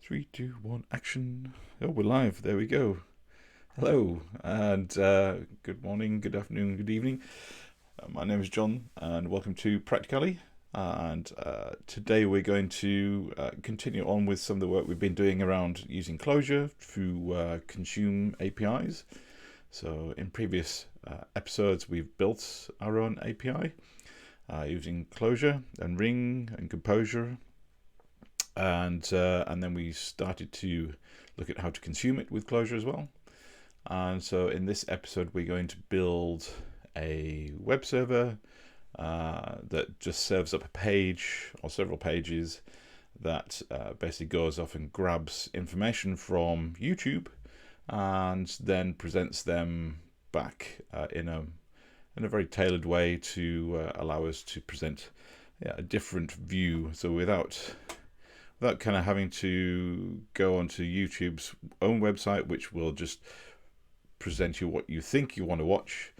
3, 2, 1, action. Oh, we're live. There we go. Hello, and good morning, good afternoon, good evening. My name is John, and welcome to Practicalli. And today we're going to continue on with some of the work we've been doing around using Clojure to consume APIs. So in previous episodes, we've built our own API using Clojure and Ring and Composure. And then we started to look at how to consume it with Clojure as well. And so in this episode, we're going to build a web server that just serves up a page or several pages that basically goes off and grabs information from YouTube and then presents them back in a very tailored way to allow us to present a different view. So without kind of having to go onto YouTube's own website, which will just present you what you think you want to watch,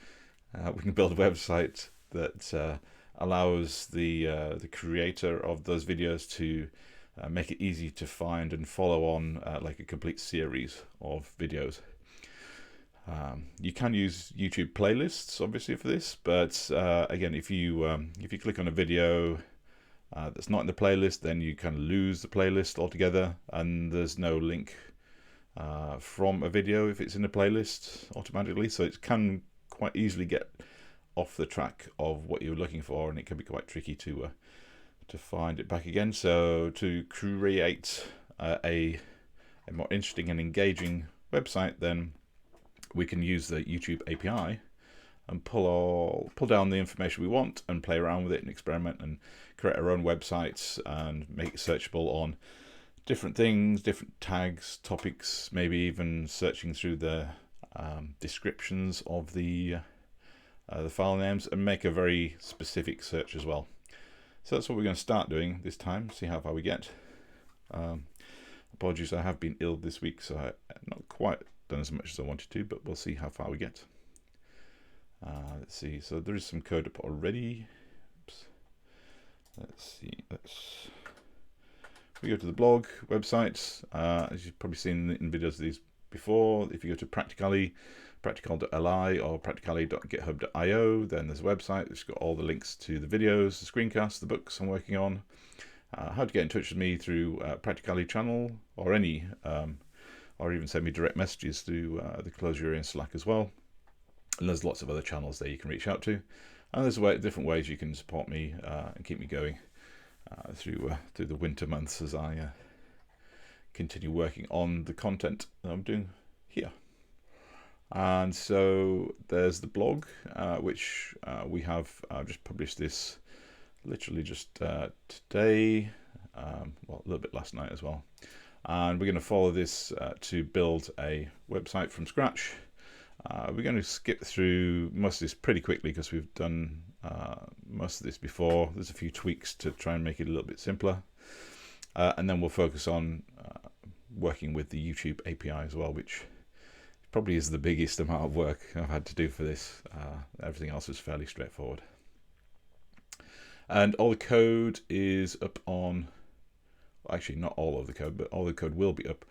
we can build a website that allows the creator of those videos to make it easy to find and follow on like a complete series of videos. You can use YouTube playlists, obviously, for this, but again, if you click on a video that's not in the playlist, then you kind of lose the playlist altogether, and there's no link from a video if it's in a playlist automatically, so it can quite easily get off the track of what you're looking for, and it can be quite tricky to find it back again. So to create a more interesting and engaging website, then we can use the YouTube API and pull down the information we want and play around with it and experiment and create our own websites and make it searchable on different things, different tags, topics, maybe even searching through the descriptions of the file names, and make a very specific search as well. So that's what we're going to start doing this time, see how far we get. Apologies, I have been ill this week, so I've not quite done as much as I wanted to, but we'll see how far we get. Let's see, so there is some code up already. Oops. Let's see, we go to the blog website. As you've probably seen in videos of these before, if you go to Practicalli, practical.li or practicalli.github.io, then there's a website that's got all the links to the videos, the screencasts, the books I'm working on, how to get in touch with me through Practicalli channel or any, or even send me direct messages through the Clojure and Slack as well. And there's lots of other channels there you can reach out to. And there's different ways you can support me and keep me going through the winter months as I continue working on the content that I'm doing here. And so there's the blog, which we have just published this literally just today, well, a little bit last night as well. And we're going to follow this to build a website from scratch. We're going to skip through most of this pretty quickly because we've done most of this before. There's a few tweaks to try and make it a little bit simpler. And then we'll focus on working with the YouTube API as well, which probably is the biggest amount of work I've had to do for this. Everything else is fairly straightforward. And all the code is up on, actually not all of the code, but all the code will be up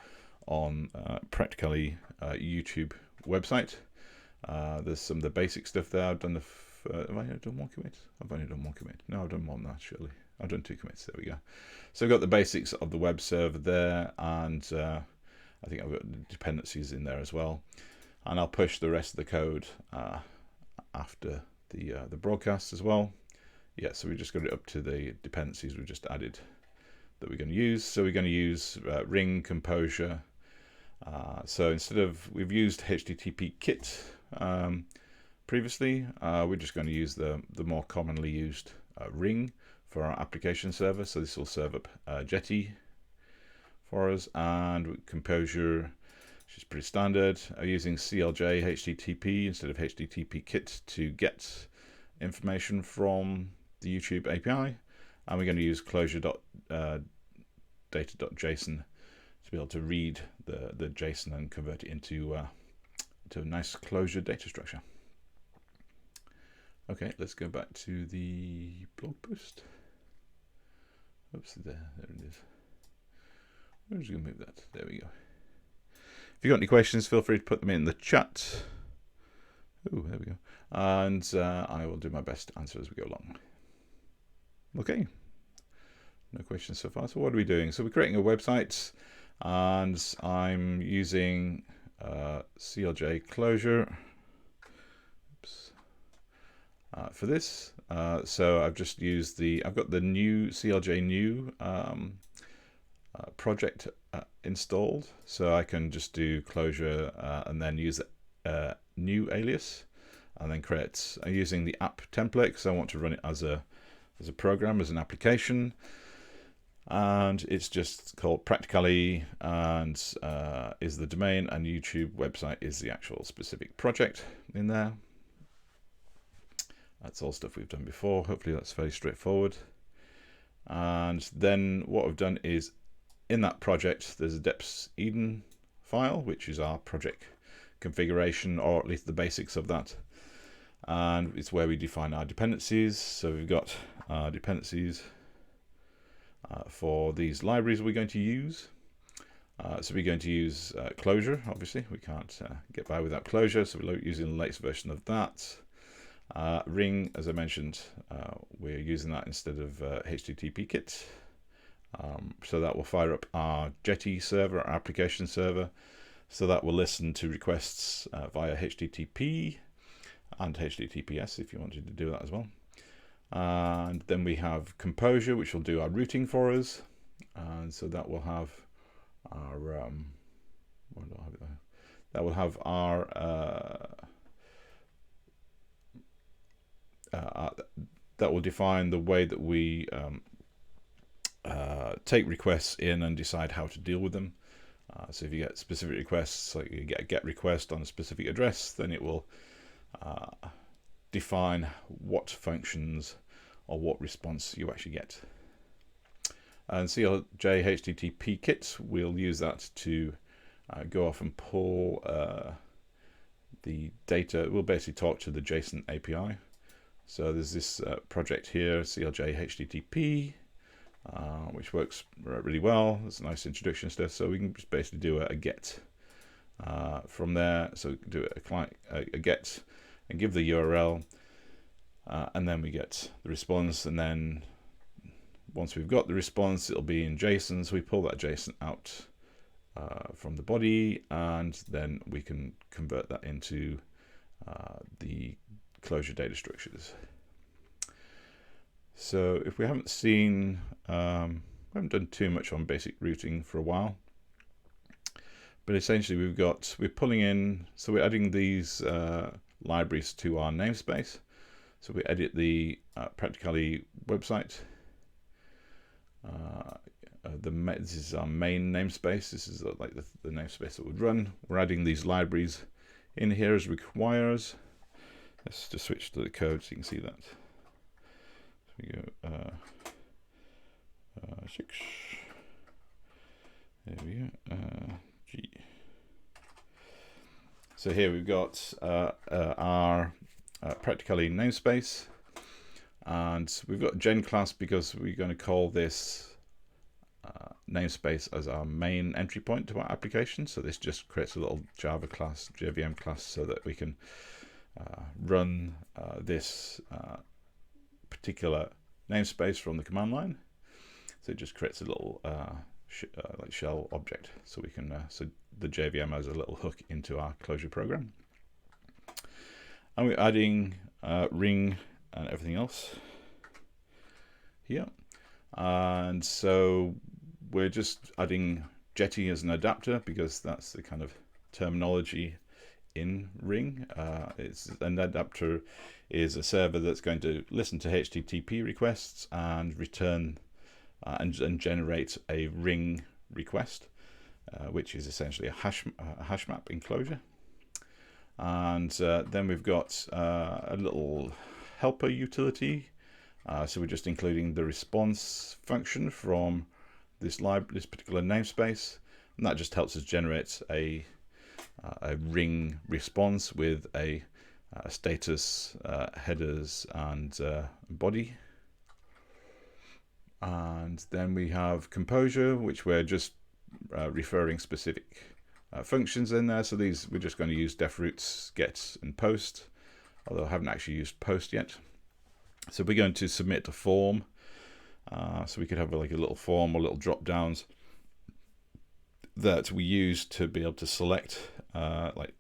on Practicalli YouTube website. There's some of the basic stuff there. I've done have I done one commit? I've only done one commit. No, I've done more than that, surely. I've done 2 commits. There we go. So I've got the basics of the web server there, and I think I've got the dependencies in there as well. And I'll push the rest of the code after the broadcast as well. Yeah, so we just got it up to the dependencies we've just added that we're going to use. So we're going to use Ring, Composure. So instead of, we've used HTTP kit previously, we're just going to use the more commonly used Ring for our application server. So this will serve up Jetty for us, and Composure, which is pretty standard, using CLJ HTTP instead of HTTP kit to get information from the YouTube API. And we're going to use clojure.data.json to be able to read the JSON and convert it into a nice Clojure data structure. Okay, let's go back to the blog post. Oops, there it is. I'm just going to move that. There we go. If you've got any questions, feel free to put them in the chat. Oh, there we go. And I will do my best to answer as we go along. Okay. No questions so far. So what are we doing? So we're creating a website, and I'm using CLJ Clojure for this. So I've just used I've got the new CLJ new project installed, so I can just do Clojure and then use new alias, and then create using the app template because I want to run it as a program, as an application. And it's just called Practicalli, and is the domain, and YouTube website is the actual specific project in there. That's all stuff we've done before. Hopefully that's very straightforward. And then what I've done is in that project there's a deps.edn file, which is our project configuration, or at least the basics of that. And it's where we define our dependencies. So we've got our dependencies for these libraries we're going to use. So we're going to use Clojure, obviously. We can't get by without Clojure, so we're using the latest version of that. Ring, as I mentioned, we're using that instead of HTTP kit. So that will fire up our Jetty server, our application server. So that will listen to requests via HTTP and HTTPS if you wanted to do that as well. And then we have Composure, which will do our routing for us. And so that will have our that will have our that will define the way that we take requests in and decide how to deal with them. So if you get specific requests, like you get a GET request on a specific address, then it will define what functions or what response you actually get. And CLJ HTTP kit, we'll use that to go off and pull the data. We'll basically talk to the JSON API. So there's this project here, CLJ HTTP, which works really well. It's a nice introduction stuff. So we can just basically do a get from there. So do a get and give the URL, and then we get the response. And then once we've got the response, it'll be in JSON. So we pull that JSON out from the body, and then we can convert that into the Clojure data structures. So if we haven't seen, we haven't done too much on basic routing for a while, but essentially we're pulling in, so we're adding these libraries to our namespace. So we edit the Practicalli website. This is our main namespace. This is like the namespace that would run. We're adding these libraries in here as requires. Let's just switch to the code so you can see that. So we go 6. There we go. G. So here we've got our Practicalli namespace, and we've got gen class because we're going to call this namespace as our main entry point to our application. So this just creates a little Java class, JVM class, so that we can run this particular namespace from the command line. So it just creates a little like shell object, so we can so the JVM has a little hook into our Clojure program, and we're adding ring and everything else here. And so we're just adding Jetty as an adapter because that's the kind of terminology in Ring. It's an adapter is a server that's going to listen to HTTP requests and return and generate a Ring request, which is essentially a hash map in Clojure. And then we've got a little helper utility. So we're just including the response function from this particular namespace, and that just helps us generate a Ring response with a status, headers, and body. And then we have Composure, which we're just referring specific functions in there. So these we're just going to use def roots, get, and post, although I haven't actually used post yet. So we're going to submit a form. So we could have like a little form or little drop downs that we use to be able to select like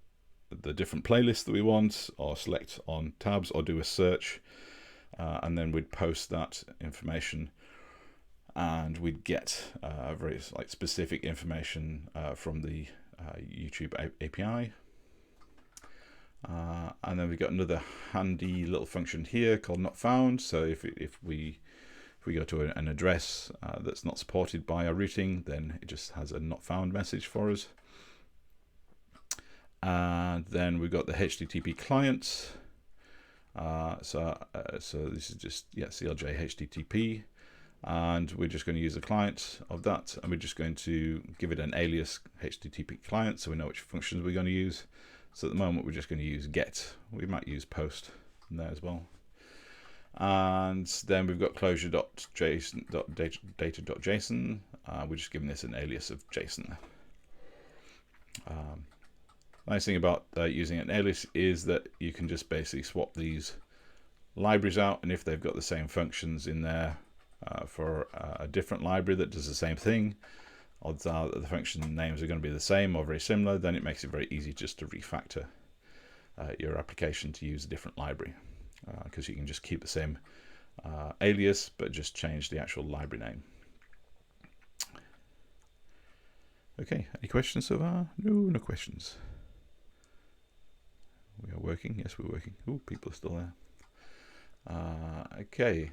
the different playlists that we want, or select on tabs, or do a search, and then we'd post that information, and we'd get very like specific information from the YouTube API. And then we've got another handy little function here called not found. So if we go to an address that's not supported by our routing, then it just has a not found message for us. And then we've got the HTTP client. So this is just CLJ HTTP, and we're just going to use a client of that, and we're just going to give it an alias HTTP client so we know which functions we're going to use. So at the moment we're just going to use get. We might use post in there as well. And then we've got clojure.json.data.json. We're just giving this an alias of JSON. Nice thing about using an alias is that you can just basically swap these libraries out, and if they've got the same functions in there for a different library that does the same thing, odds are that the function names are going to be the same or very similar, then it makes it very easy just to refactor your application to use a different library, because you can just keep the same alias but just change the actual library name. Okay, any questions so far? No questions. We are working. Yes, we're working. Oh, people are still there. Okay,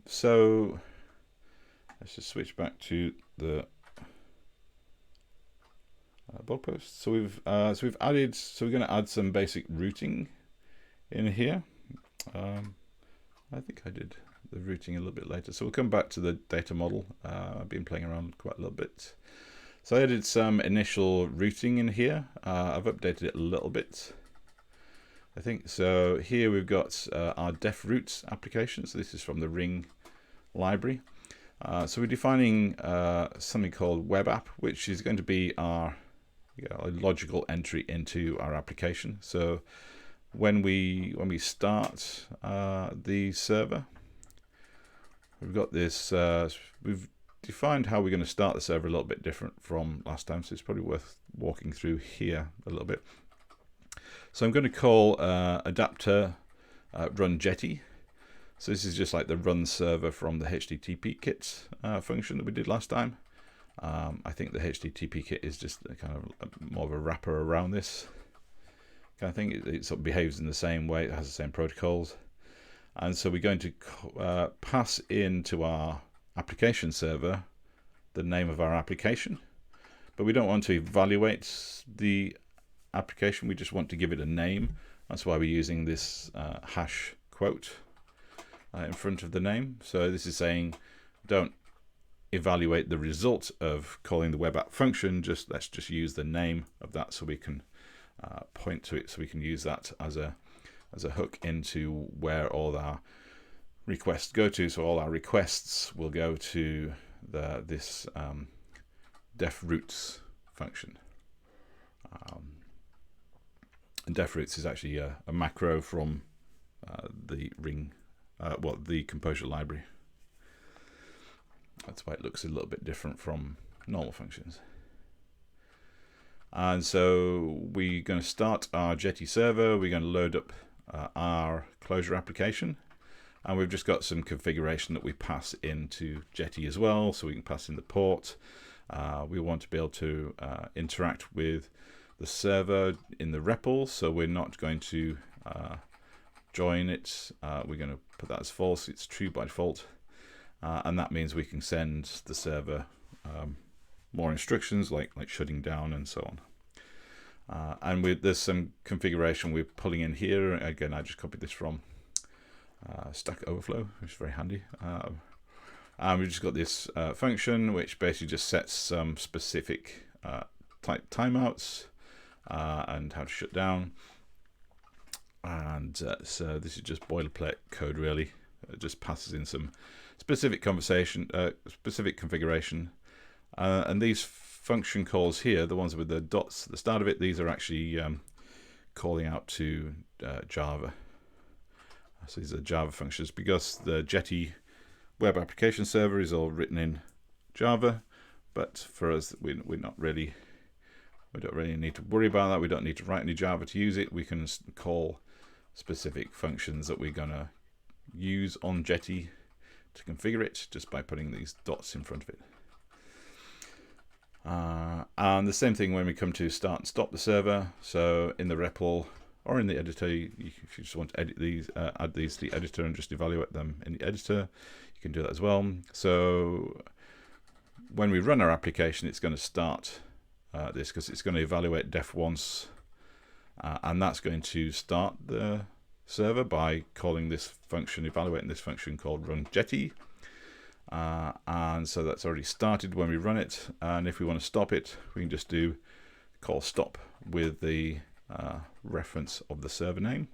so let's just switch back to the blog post. So we've added. So we're going to add some basic routing in here. I think I did the routing a little bit later. So we'll come back to the data model. I've been playing around quite a little bit. So I added some initial routing in here. I've updated it a little bit, I think. So here we've got our def roots application. So this is from the Ring library. So we're defining something called web app, which is going to be our logical entry into our application. So when we start the server, we've got this. We've defined how we're going to start the server a little bit different from last time, so it's probably worth walking through here a little bit. So I'm going to call adapter run jetty. So this is just like the run server from the HTTP kit function that we did last time. I think the HTTP kit is just a kind of more of a wrapper around this kind of thing. It sort of behaves in the same way. It has the same protocols. And so we're going to pass into our application server the name of our application. But we don't want to evaluate the application. We just want to give it a name. That's why we're using this hash quote in front of the name. So this is saying don't evaluate the result of calling the web app function, let's just use the name of that so we can point to it, so we can use that as a hook into where all our requests go to. So all our requests will go to this def roots function. And def roots is actually a macro from the Ring, the Composure library. That's why it looks a little bit different from normal functions. And so we're going to start our Jetty server. We're going to load up our Clojure application. And we've just got some configuration that we pass into Jetty as well. So we can pass in the port. We want to be able to interact with the server in the REPL. So we're not going to join it. We're going to put that as false. It's true by default. And that means we can send the server more instructions like shutting down and so on. And there's some configuration we're pulling in here. Again, I just copied this from Stack Overflow, which is very handy. And we've just got this function which basically just sets some specific type timeouts and how to shut down. And so this is just boilerplate code really. It just passes in some specific configuration, and these function calls here, the ones with the dots at the start of it, these are actually calling out to Java. So these are Java functions, because the Jetty web application server is all written in Java, but for us, we don't really need to worry about that. We don't need to write any Java to use it. We can call specific functions that we're going to use on Jetty to configure it just by putting these dots in front of it. And the same thing when we come to start and stop the server. So in the REPL or in the editor, if you just want to edit these, add these to the editor and just evaluate them in the editor, you can do that as well. So when we run our application, it's going to start this, because it's going to evaluate def once, and that's going to start the server by calling this function, evaluating this function called run Jetty. And so that's already started when we run it, and if we want to stop it, we can just do call stop with the reference of the server name.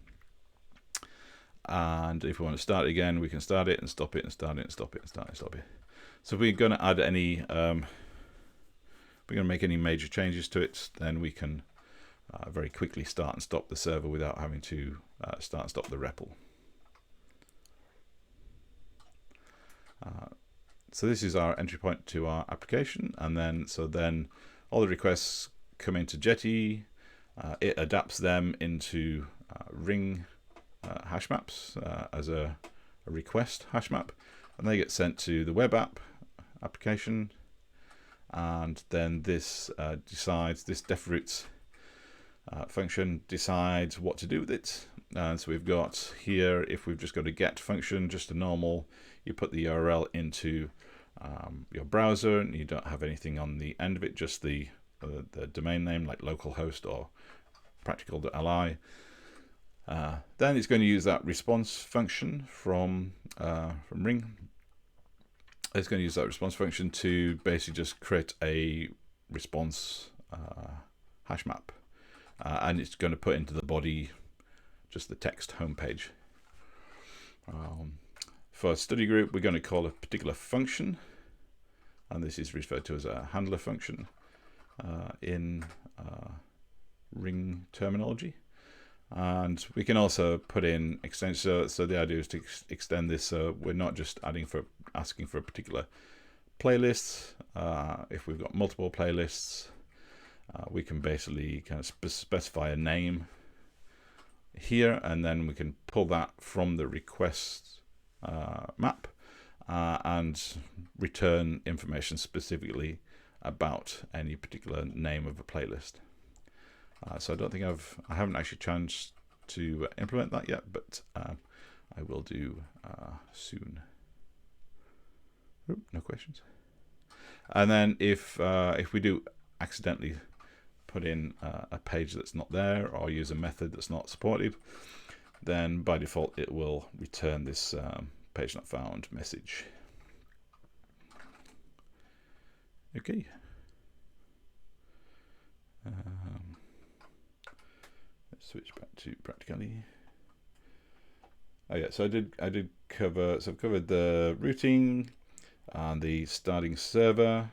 And if we want to start it again, we can start it and stop it and start it and stop it and start it and stop it. So if we're going to add any, we're going to make any major changes to it, then we can very quickly start and stop the server without having to start and stop the REPL. So this is our entry point to our application, and then all the requests come into Jetty. It adapts them into ring hash maps as a request hash map, and they get sent to the web app application, and then this decides, this defroutes function decides what to do with it. And so we've got here, if we've just got a get function, just a normal, you put the URL into your browser, and you don't have anything on the end of it, just the domain name like localhost or practical.li. Then it's going to use that response function from Ring. It's going to use that response function to basically just create a response hash map, and it's going to put into the body just the text homepage. For a study group, we're going to call a particular function, and this is referred to as a handler function in Ring terminology. And we can also put in extensions. So the idea is to extend this, so we're not just asking for a particular playlist. If we've got multiple playlists, we can basically kind of specify a name here, and then we can pull that from the request map and return information specifically about any particular name of a playlist. So I don't think I haven't actually chanced to implement that yet, but I will do soon. Oop, no questions. And then if we do accidentally put in a page that's not there, or use a method that's not supported, then by default it will return this page not found message. Okay. Let's switch back to Practicalli. Oh yeah, so I did cover. So I've covered the routing and the starting server.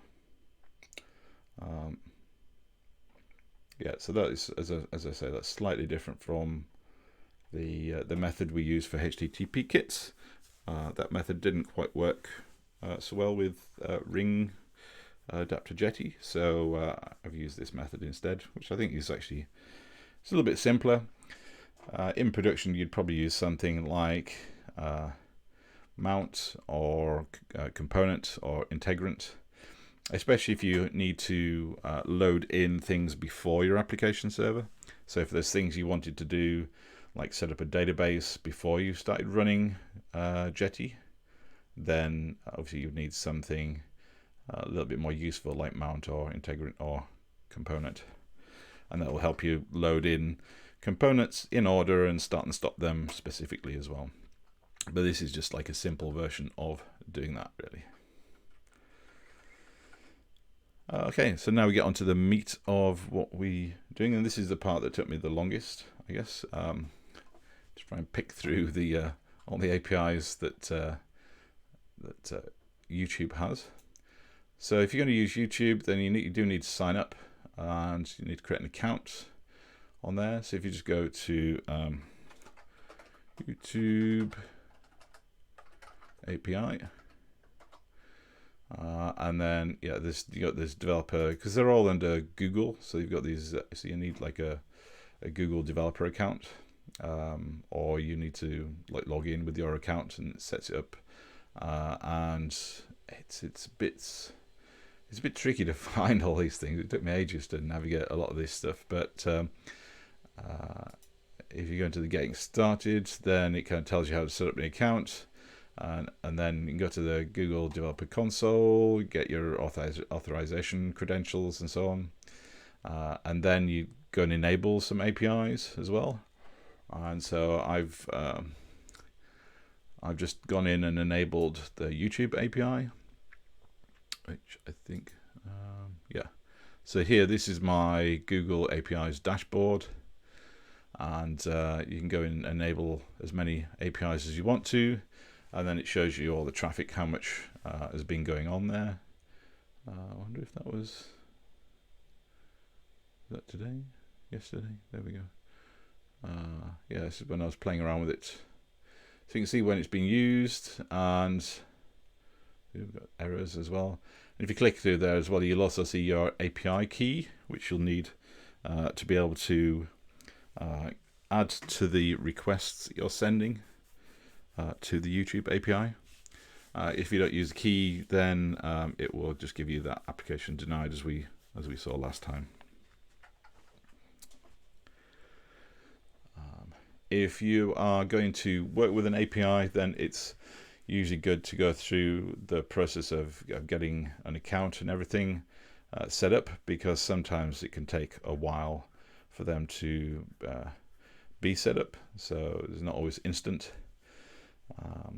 Yeah, so that is, as I say, that's slightly different from the method we use for HTTP kits. That method didn't quite work so well with Ring adapter Jetty, so I've used this method instead, which I think is actually it's a little bit simpler. In production, you'd probably use something like mount or component or integrant, especially if you need to load in things before your application server. So if there's things you wanted to do, like set up a database before you started running Jetty, then obviously you need something a little bit more useful like mount or integrant or component, and that will help you load in components in order and start and stop them specifically as well. But this is just like a simple version of doing that, really. Okay, so now we get onto the meat of what we're doing, and this is the part that took me the longest, I guess. Just try and pick through the all the APIs that YouTube has. So if you're going to use YouTube, then you do need to sign up, and you need to create an account on there. So if you just go to YouTube API, and then you got this developer, because they're all under Google. So you've got these. So you need like a Google developer account, or you need to like log in with your account, and it sets it up. And it's a bit tricky to find all these things. It took me ages to navigate a lot of this stuff, but if you go into the getting started, then it kind of tells you how to set up an account, and then you can go to the Google Developer Console, get your authorization credentials and so on, and then you go and enable some APIs as well. And so I've just gone in and enabled the YouTube API, which I think, yeah. So here, this is my Google APIs dashboard, and you can go in and enable as many APIs as you want to, and then it shows you all the traffic, how much has been going on there. I wonder if that was that today, yesterday. There we go. Yeah, this is when I was playing around with it. So you can see when it's being used, and we've got errors as well. And if you click through there as well, you'll also see your API key, which you'll need to be able to add to the requests you're sending to the YouTube API. If you don't use the key, then it will just give you that application denied, as we saw last time. If you are going to work with an API, then it's usually good to go through the process of getting an account and everything set up, because sometimes it can take a while for them to be set up. So it's not always instant.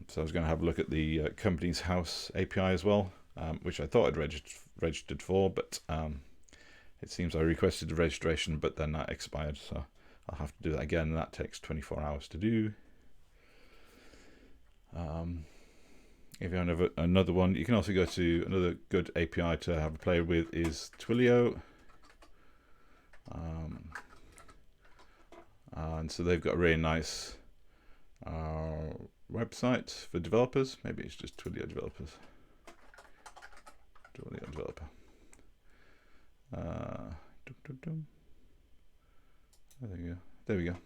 So I was going to have a look at the Company's House API as well, which I thought I'd registered for, but it seems I requested the registration, but then that expired. So I'll have to do that again, and that takes 24 hours to do. If you have another one, you can also go to another good API to have a play with is Twilio. And so they've got a really nice website for developers. Maybe it's just Twilio developers. Twilio developer. There we go.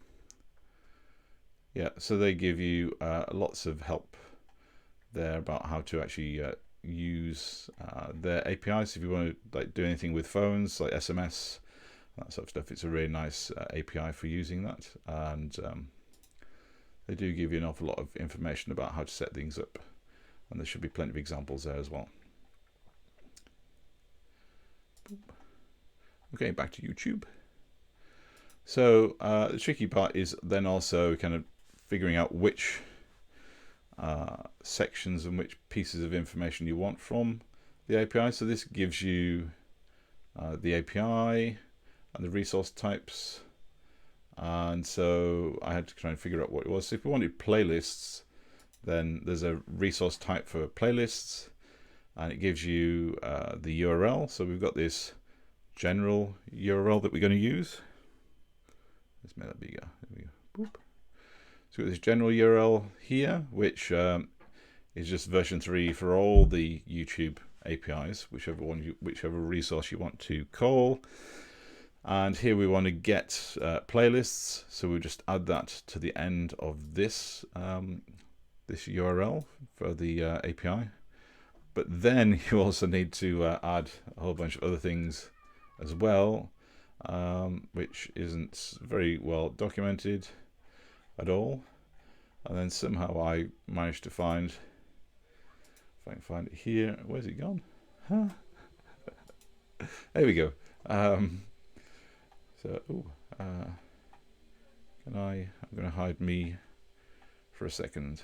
Yeah, so they give you lots of help there about how to actually use their APIs. If you want to like do anything with phones, like SMS, that sort of stuff, it's a really nice API for using that. And they do give you an awful lot of information about how to set things up, and there should be plenty of examples there as well. Okay, back to YouTube. So the tricky part is then also kind of figuring out which sections and which pieces of information you want from the API. So this gives you the API and the resource types. And so I had to try and figure out what it was. So if we wanted playlists, then there's a resource type for playlists, and it gives you the URL. So we've got this general URL that we're going to use. Let's make that bigger. There we go. Boop. So we've got this general URL here, which is just version 3 for all the YouTube APIs, whichever resource you want to call. And here we want to get playlists, so we'll just add that to the end of this this URL for the API. But then you also need to add a whole bunch of other things as well, which isn't very well documented at all. And then somehow I managed to find, if I can find it here, where's it gone? Huh? There we go. I'm going to hide me for a second.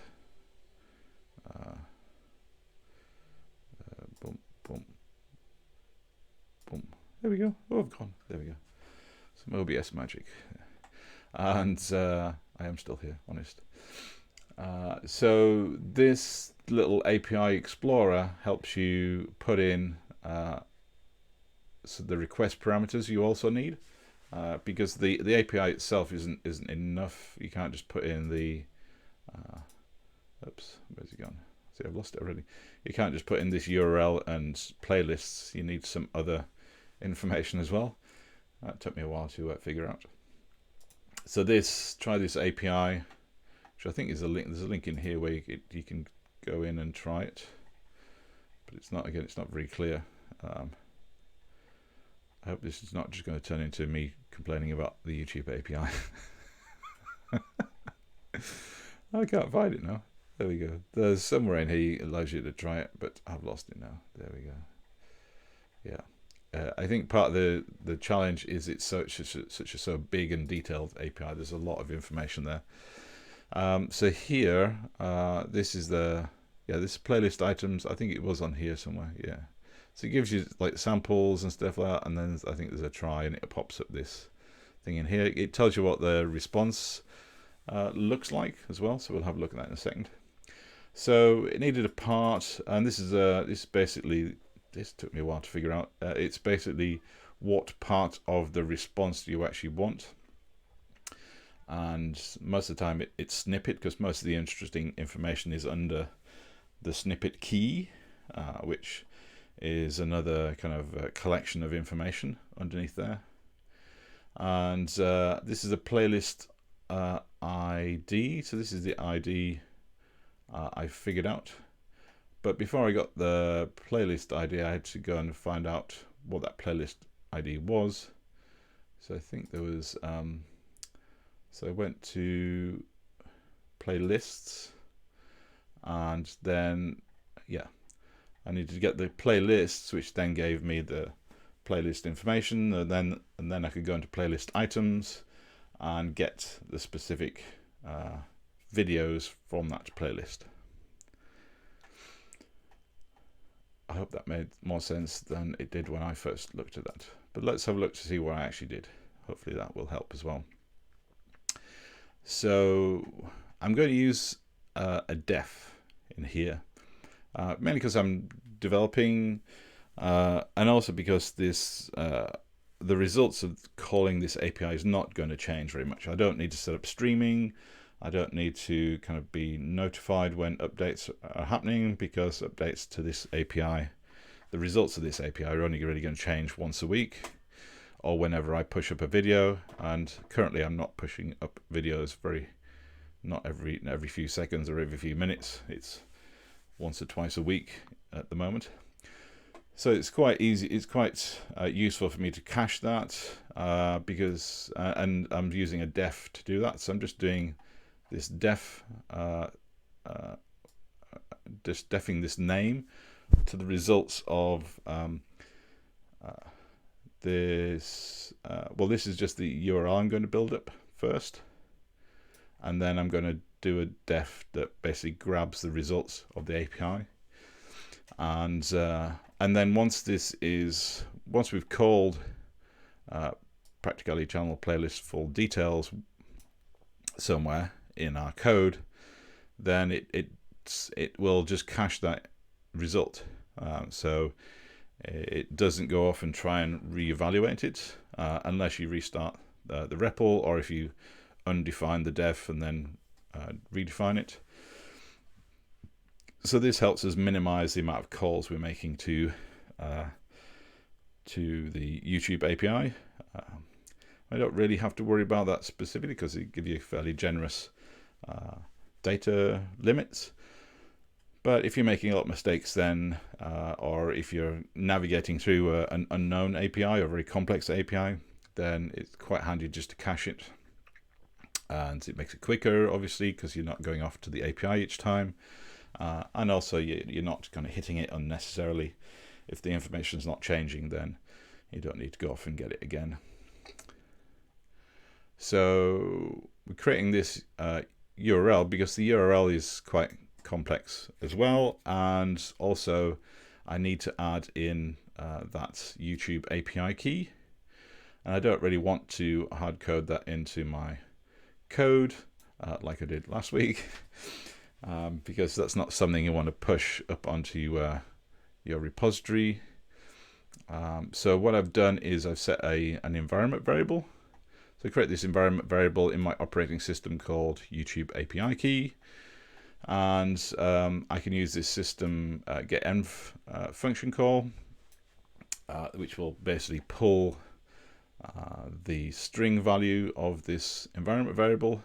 Boom, boom, boom. There we go. Oh, I've gone. There we go. Some OBS magic. And I am still here, honest. So this little API Explorer helps you put in so the request parameters you also need, because the API itself isn't enough. You can't just put in the oops, where's it gone? See, I've lost it already. You can't just put in this URL and playlists. You need some other information as well. That took me a while to figure out. So try this API, which I think is a link. There's a link in here where you can go in and try it, but it's not very clear. I hope this is not just going to turn into me complaining about the YouTube API. I can't find it now. There we go. There's somewhere in here that allows you to try it, but I've lost it now. There we go. Yeah. I think part of the challenge is it's such a big and detailed API. There's a lot of information there. So here, this is this playlist items. I think it was on here somewhere. Yeah. So it gives you like samples and stuff like that, and then I think there's a try, and it pops up this thing in here. It tells you what the response looks like as well. So we'll have a look at that in a second. So it needed a part, and this basically. This took me a while to figure out. It's basically what part of the response do you actually want. And most of the time it's snippet, because most of the interesting information is under the snippet key, which is another kind of collection of information underneath there. And this is a playlist ID. So this is the ID I figured out. But before I got the playlist ID, I had to go and find out what that playlist ID was. So I think there was, so I went to playlists, and then, yeah, I needed to get the playlists, which then gave me the playlist information, and then I could go into playlist items and get the specific videos from that playlist. I hope that made more sense than it did when I first looked at that. But let's have a look to see what I actually did. Hopefully that will help as well. So I'm going to use a def in here, mainly because I'm developing, and also because this the results of calling this API is not going to change very much. I don't need to set up streaming. I don't need to kind of be notified when updates are happening, because updates to this API, the results of this API are only really going to change once a week or whenever I push up a video. And currently I'm not pushing up videos not every few seconds or every few minutes. It's once or twice a week at the moment. So it's quite easy. It's quite useful for me to cache that because and I'm using a def to do that. So I'm just doing this def, just defing this name to the results of this. Well, this is just the URL I'm going to build up first, and then I'm going to do a def that basically grabs the results of the API, and then once we've called Practicalli channel playlist full details somewhere in our code, then it will just cache that result, so it doesn't go off and try and reevaluate it unless you restart the REPL, or if you undefine the def and then redefine it. So this helps us minimize the amount of calls we're making to the YouTube API. I don't really have to worry about that specifically because it gives you fairly generous data limits. But if you're making a lot of mistakes then, or if you're navigating through an unknown API or a very complex API, then it's quite handy just to cache it. And it makes it quicker, obviously, because you're not going off to the API each time. And also you're not kind of hitting it unnecessarily. If the information is not changing, then you don't need to go off and get it again. So we're creating this URL because the URL is quite complex as well, and also I need to add in that YouTube API key, and I don't really want to hard code that into my code like I did last week, because that's not something you want to push up onto your repository. So what I've done is I've set an environment variable. So I create this environment variable in my operating system called YouTube API key. And I can use this system getEnv function call, which will basically pull the string value of this environment variable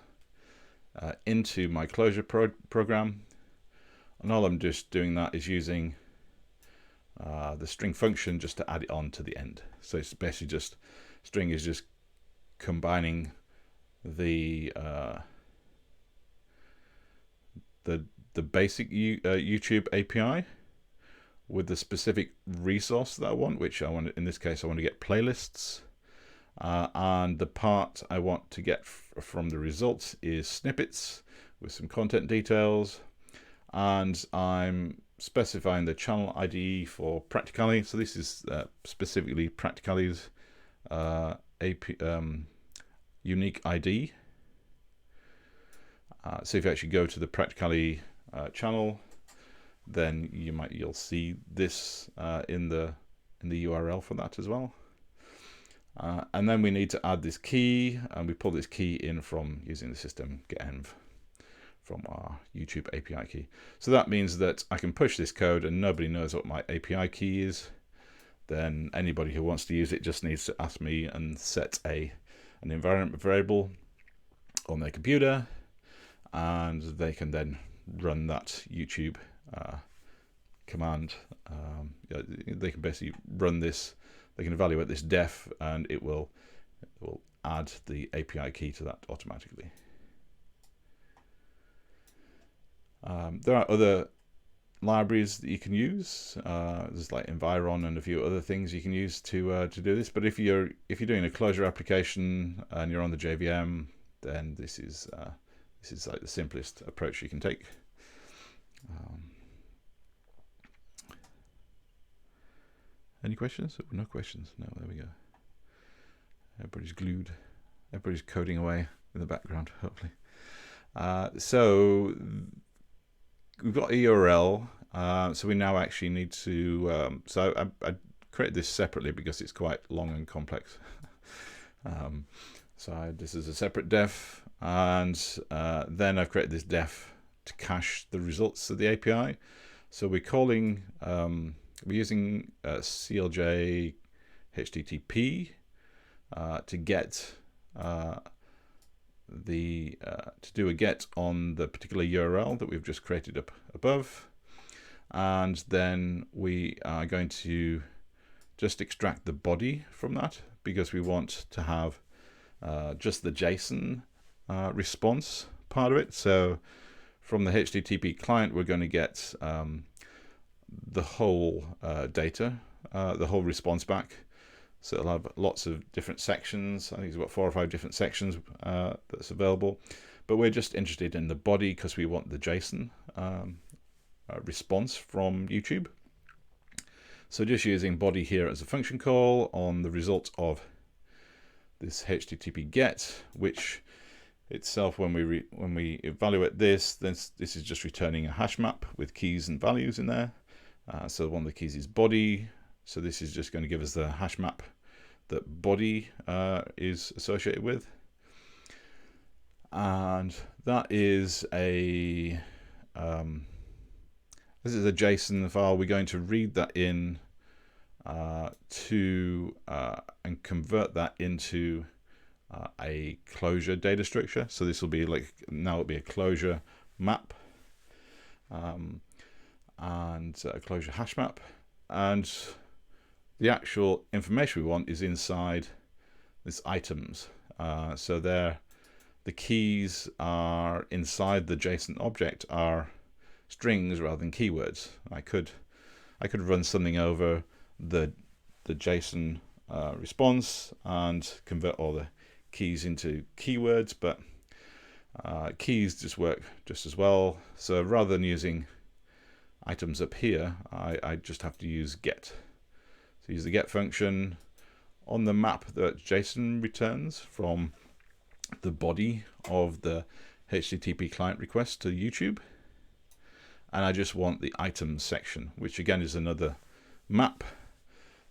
into my Clojure program. And all I'm just doing that is using the string function just to add it on to the end. So it's basically just string is just combining the basic YouTube API with the specific resource that I want, which I want, in this case, I want to get playlists. And the part I want to get from the results is snippets with some content details. And I'm specifying the channel ID for Practicalli. So this is specifically Practicalli's unique ID. So if you actually go to the Practicalli channel, then you'll see this in the URL for that as well. And then we need to add this key, and we pull this key in from using the system getEnv from our YouTube API key. So that means that I can push this code and nobody knows what my API key is. Then anybody who wants to use it just needs to ask me and set an environment variable on their computer, and they can then run that YouTube command. They can basically run this. They can evaluate this def, and it will add the API key to that automatically. There are other libraries that you can use. There's like Environ and a few other things you can use to do this. But if you're doing a Clojure application and you're on the JVM, then this is like the simplest approach you can take. Any questions? Oh, no questions. No, there we go. Everybody's glued. Everybody's coding away in the background, hopefully. So we've got a URL. So we now actually need to. So I created this separately because it's quite long and complex. So this is a separate def, and then I've created this def to cache the results of the API. So we're calling. We're using CLJ HTTP to get to do a get on the particular URL that we've just created up above, and then we are going to just extract the body from that because we want to have just the JSON response part of it. So from the HTTP client, we're going to get the whole data, the whole response back. So it'll have lots of different sections. I think it's about 4 or 5 different sections that's available. But we're just interested in the body because we want the JSON response from YouTube. So just using body here as a function call on the result of this HTTP get, which itself, when we evaluate this, then this is just returning a hash map with keys and values in there. So one of the keys is body. So this is just going to give us the hash map that body is associated with. And that is a this is a JSON file. We're going to read that in and convert that into a Clojure data structure. So this will be like, now it'll be a Clojure map and a Clojure hash map, and the actual information we want is inside this items. So there, the keys are inside the JSON object are strings rather than keywords. I could run something over the JSON response and convert all the keys into keywords, but keys just work just as well. So rather than using items up here, I just have to use get. So use the get function on the map that JSON returns from the body of the HTTP client request to YouTube. And I just want the items section, which again is another map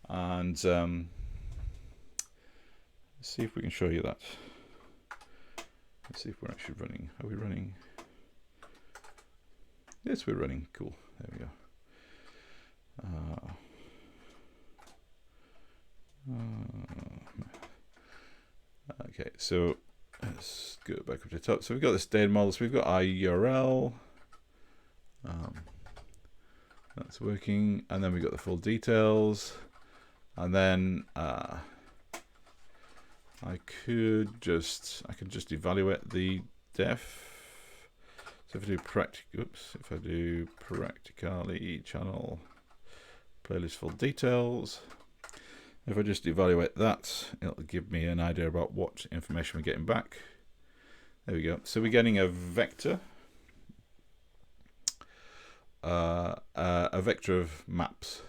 And let's see if we can show you that. Let's see if we're actually running. Are we running? Yes, we're running. Cool. There we go. Okay, so let's go back up to the top. So we've got this data model. So we've got our URL. That's working. And then we've got the full details. And then I could just evaluate the def. So if I do Practicalli channel playlist full details, if I just evaluate that, it'll give me an idea about what information we're getting back. There we go. So we're getting a vector, of maps.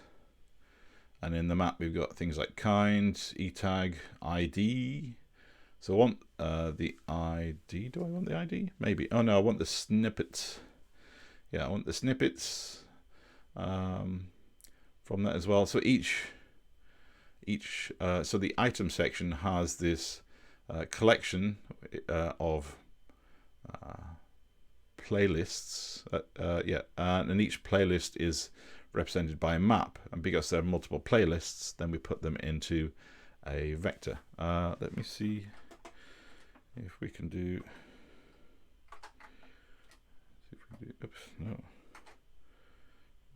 And in the map, we've got things like kind, etag, ID. So I want the ID. Do I want the ID? Maybe. Oh no, I want the snippets. Yeah, I want the snippets from that as well. So so the item section has this collection of playlists. And each playlist is represented by a map, and because there are multiple playlists, then we put them into a vector. Let me see if we can do. Oops, no.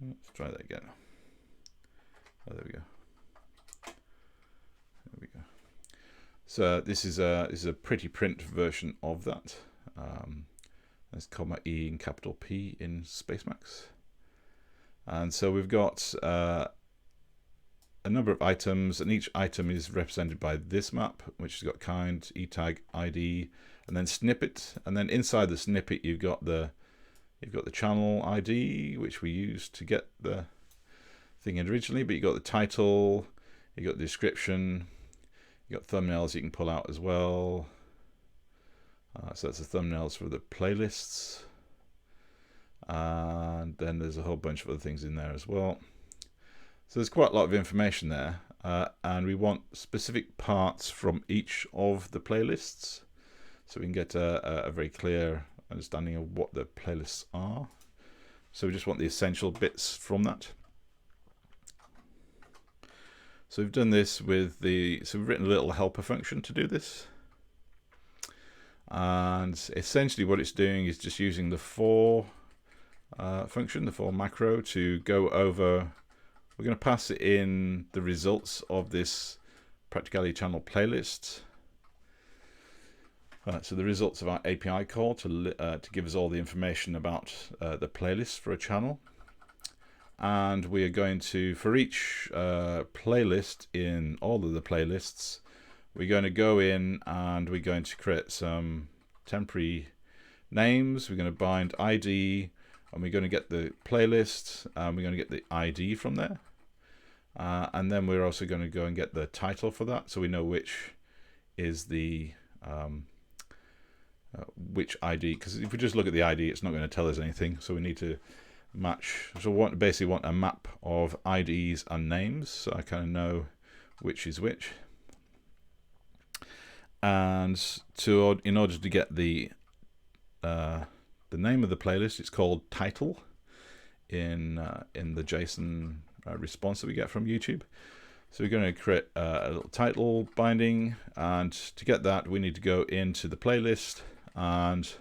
Let's try that again. Oh, there we go. There we go. So this is a pretty print version of that. There's comma E and capital P in Spacemacs. And so we've got a number of items, and each item is represented by this map, which has got kind, etag, ID, and then snippet. And then inside the snippet, you've got the channel ID, which we used to get the thing originally. But you've got the title, you've got the description, you've got thumbnails you can pull out as well. So that's the thumbnails for the playlists. And then there's a whole bunch of other things in there as well. So there's quite a lot of information there, and we want specific parts from each of the playlists, so we can get a very clear understanding of what the playlists are. So we just want the essential bits from that. So we've done this with so we've written a little helper function to do this. And essentially what it's doing is just using the for function, the for macro, to go over. We're going to pass it in the results of this Practicalli channel playlist. So the results of our API call to give us all the information about the playlist for a channel. And we are going to, for each playlist in all of the playlists, we're going to go in and we're going to create some temporary names. We're going to bind ID, and we're going to get the playlist, and we're going to get the ID from there. And then we're also going to go and get the title for that, so we know which is the which ID. Because if we just look at the ID, it's not going to tell us anything. So we need to match. So we basically want a map of IDs and names, so I kind of know which is which. And in order to get the name of the playlist, it's called title in the JSON response that we get from YouTube. So we're going to create a little title binding, and to get that we need to go into the playlist and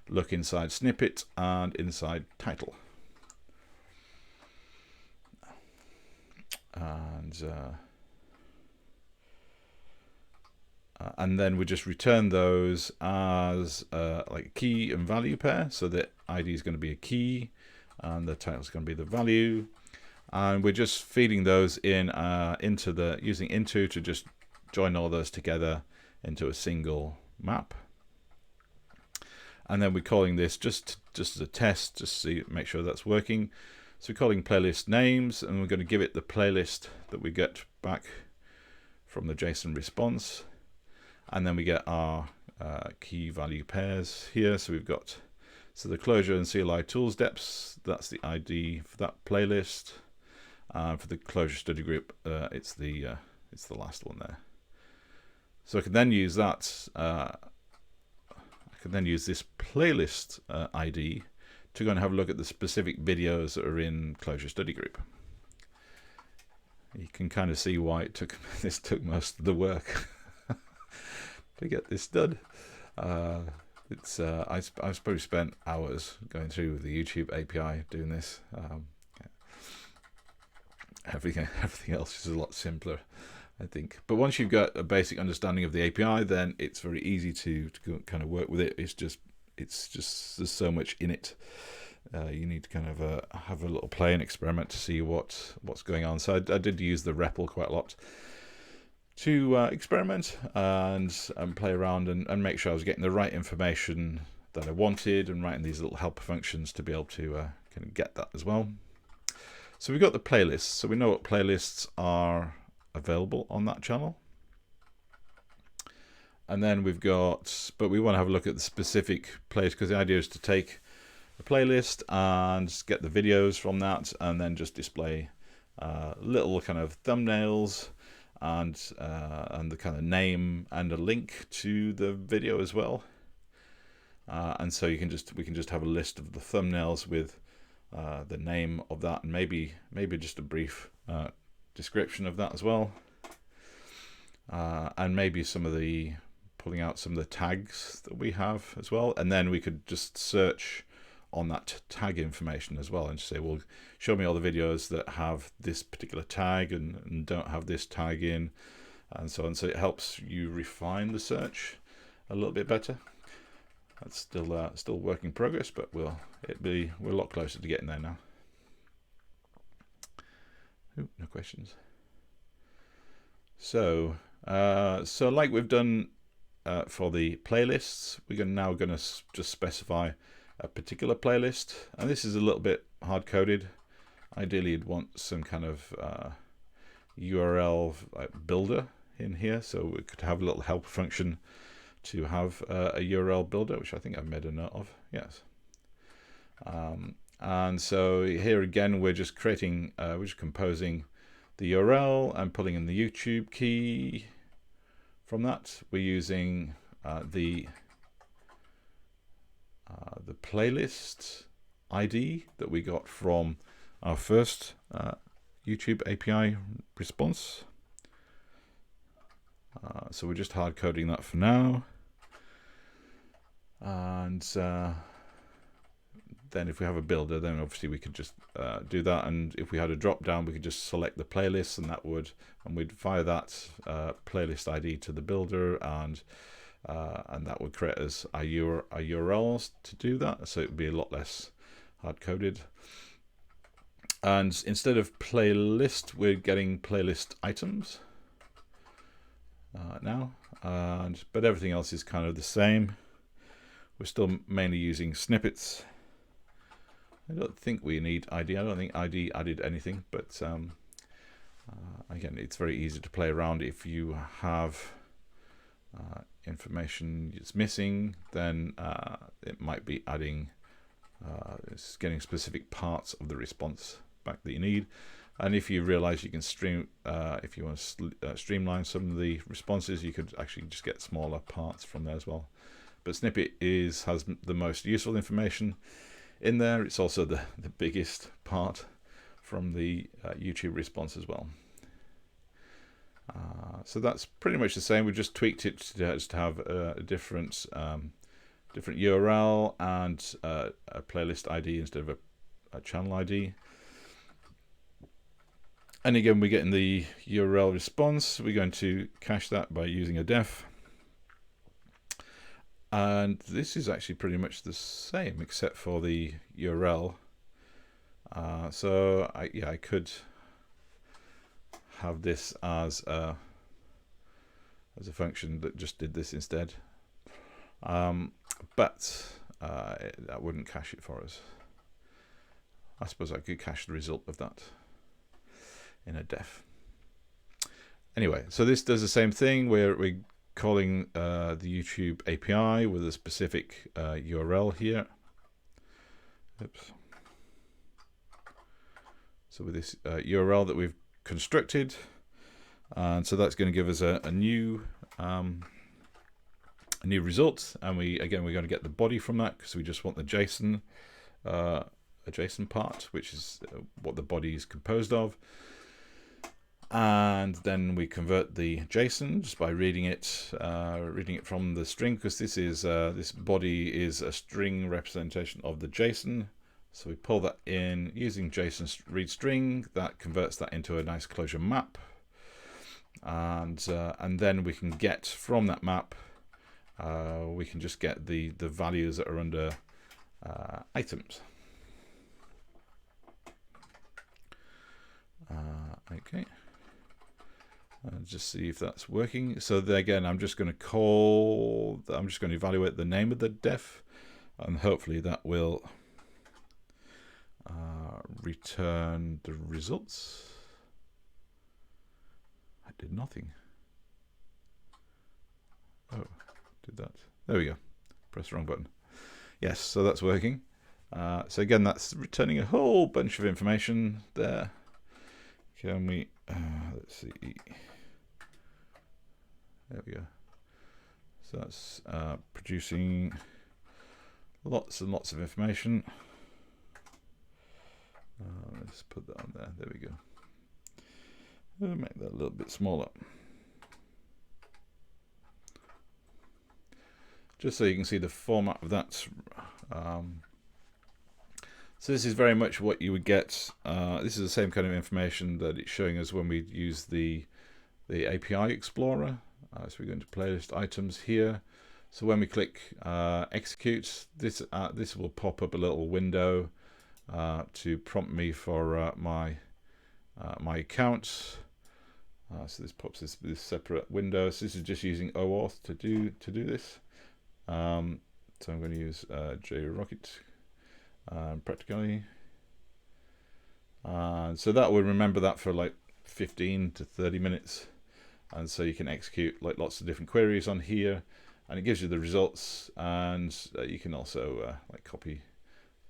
look inside snippet and inside title. And then we just return those as like a key and value pair, so that ID is going to be a key and the title is going to be the value. And we're just feeding those in using into to just join all those together into a single map. And then we're calling this just as a test, just to make sure that's working. So we're calling playlist names, and we're going to give it the playlist that we get back from the JSON response. And then we get our key value pairs here. So we've got the Clojure and CLI tools deps. That's the ID for that playlist. For the Clojure study group, it's the last one there. So I can then use that. I can then use this playlist ID to go and have a look at the specific videos that are in Clojure study group. You can kind of see why it took most of the work to get this done. I've probably spent hours going through the YouTube API doing this. Everything else is a lot simpler, I think. But once you've got a basic understanding of the API, then it's very easy to kind of work with it. It's just there's so much in it. You need to kind of have a little play and experiment to see what's going on. So I did use the REPL quite a lot to experiment and play around and make sure I was getting the right information that I wanted, and writing these little helper functions to be able to kind of get that as well. So we've got the playlists. So we know what playlists are available on that channel. And then we've got, but we want to have a look at the specific playlist, because the idea is to take a playlist and get the videos from that, and then just display little kind of thumbnails and the kind of name and a link to the video as well. And so we can just have a list of the thumbnails with the name of that, and maybe just a brief description of that as well, and maybe pulling out some of the tags that we have as well, and then we could just search on that tag information as well and say, well, show me all the videos that have this particular tag and don't have this tag in, and so on. So it helps you refine the search a little bit better. That's still work in progress, but we're a lot closer to getting there now. Ooh, no questions. So like we've done for the playlists, we're now going to just specify a particular playlist, and this is a little bit hard coded. Ideally, you'd want some kind of URL builder in here, so we could have a little helper function to have a URL builder, which I think I've made a note of. Yes. And so here again, we're just creating, we're just composing the URL and pulling in the YouTube key. From that, we're using the playlist ID that we got from our first YouTube API response. So we're just hard coding that for now. And then if we have a builder, then obviously we could just do that. And if we had a drop down, we could just select the playlist, and we'd fire that playlist ID to the builder, and that would create us our URLs to do that. So it would be a lot less hard coded. And instead of playlist, we're getting playlist items now, but everything else is kind of the same. We're still mainly using snippets. I don't think we need ID. I don't think ID added anything, but again, it's very easy to play around. If you have information that's missing, then it might be adding, it's getting specific parts of the response back that you need. And if you realize you can if you want to streamline some of the responses, you could actually just get smaller parts from there as well. But snippet has the most useful information in there. It's also the biggest part from the YouTube response as well. So that's pretty much the same. We just tweaked it to just have a different URL and a playlist ID instead of a channel ID. And again, we're getting the URL response. We're going to cache that by using a def. And this is actually pretty much the same except for the URL. So I could have this as a function that just did this instead, but that wouldn't cache it for us. I suppose I could cache the result of that in a def. Anyway, so this does the same thing where we're calling the YouTube API with a specific URL here. Oops. So with this URL that we've constructed, and so that's going to give us a new result. And we're going to get the body from that because we just want the JSON, a JSON part, which is what the body is composed of. And then we convert the JSON just by reading it from the string, because this body is a string representation of the JSON. So we pull that in using JSON read string. That converts that into a nice Clojure map, and then we can get from that map. We can just get the values that are under items. Okay. Just see if that's working. So again, I'm just going to evaluate the name of the def, and hopefully that will return the results. I did nothing. Oh, did that? There we go. Press the wrong button. Yes, so that's working. So again, that's returning a whole bunch of information there. Can we? Let's see. There we go. So that's producing lots and lots of information. Let's put that on there. There we go. I'll make that a little bit smaller, just so you can see the format of that. So this is very much what you would get. This is the same kind of information that it's showing us when we use the API Explorer. So we go into playlist items here. So when we click execute, this will pop up a little window to prompt me for my account. So this pops this separate window. So this is just using OAuth to do this. So I'm going to use JRocket Practicalli. So that will remember that for like 15 to 30 minutes. And so you can execute like lots of different queries on here, and it gives you the results. And you can also like copy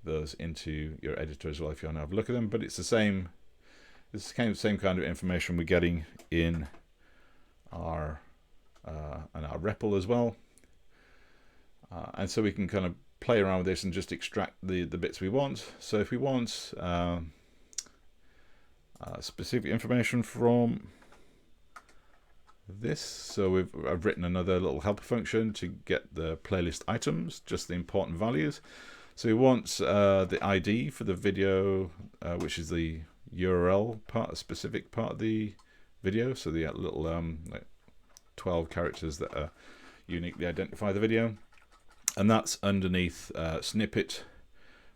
those into your editor as well if you want to have a look at them. But it's the same. It's the same kind of information we're getting in our REPL as well. And so we can kind of play around with this and just extract the bits we want. So if we want specific information from this, so I've written another little helper function to get the playlist items, just the important values. So we want the ID for the video, which is the URL part, a specific part of the video. So the little like 12 characters that uniquely identify the video, and that's underneath snippet,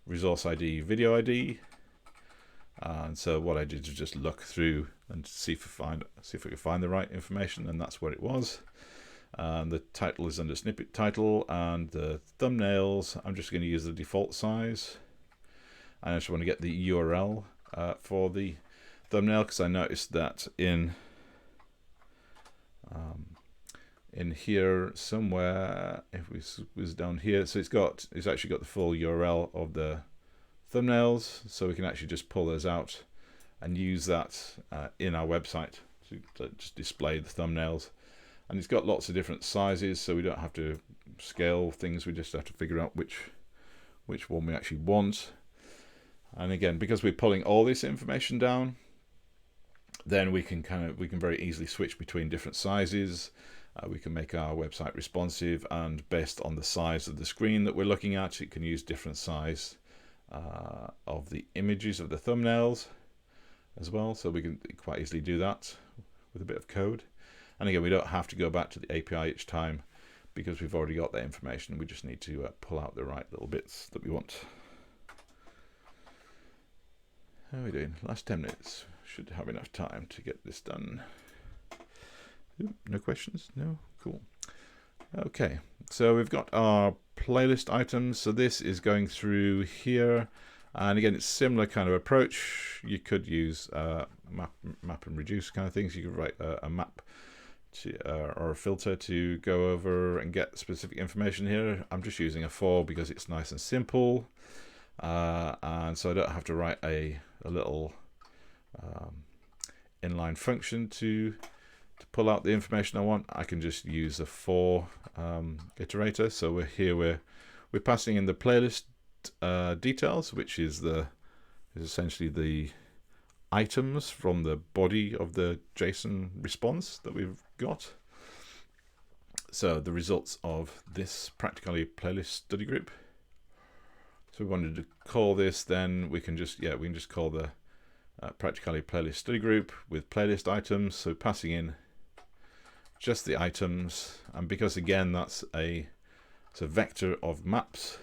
resource ID, video ID. And so what I did was just look through and see if I could find the right information, and that's what it was. The title is under snippet title, and the thumbnails, I'm just going to use the default size. And I just want to get the URL for the thumbnail, because I noticed that in here somewhere, if we was down here, so it's actually got the full URL of the thumbnails, so we can actually just pull those out and use that in our website to just display the thumbnails. And it's got lots of different sizes, so we don't have to scale things, we just have to figure out which one we actually want. And again, because we're pulling all this information down, then we can very easily switch between different sizes. We can make our website responsive, and based on the size of the screen that we're looking at, it can use different size of the images of the thumbnails as well. So we can quite easily do that with a bit of code. And again, we don't have to go back to the API each time, because we've already got that information. We just need to pull out the right little bits that we want. How are we doing? Last 10 minutes. Should have enough time to get this done. Ooh, no questions? No? Cool. Okay, so we've got our playlist items. So this is going through here. And again, it's similar kind of approach. You could use map and reduce kind of things. You could write a map or a filter to go over and get specific information here. I'm just using a for because it's nice and simple. And so I don't have to write a little inline function to pull out the information I want. I can just use a for iterator. So we're passing in the playlist details, which is essentially the items from the body of the JSON response that we've got. So the results of this Practicalli playlist study group. So we wanted to call this, then we can just call the Practicalli playlist study group with playlist items. So passing in just the items, and because again it's a vector of maps,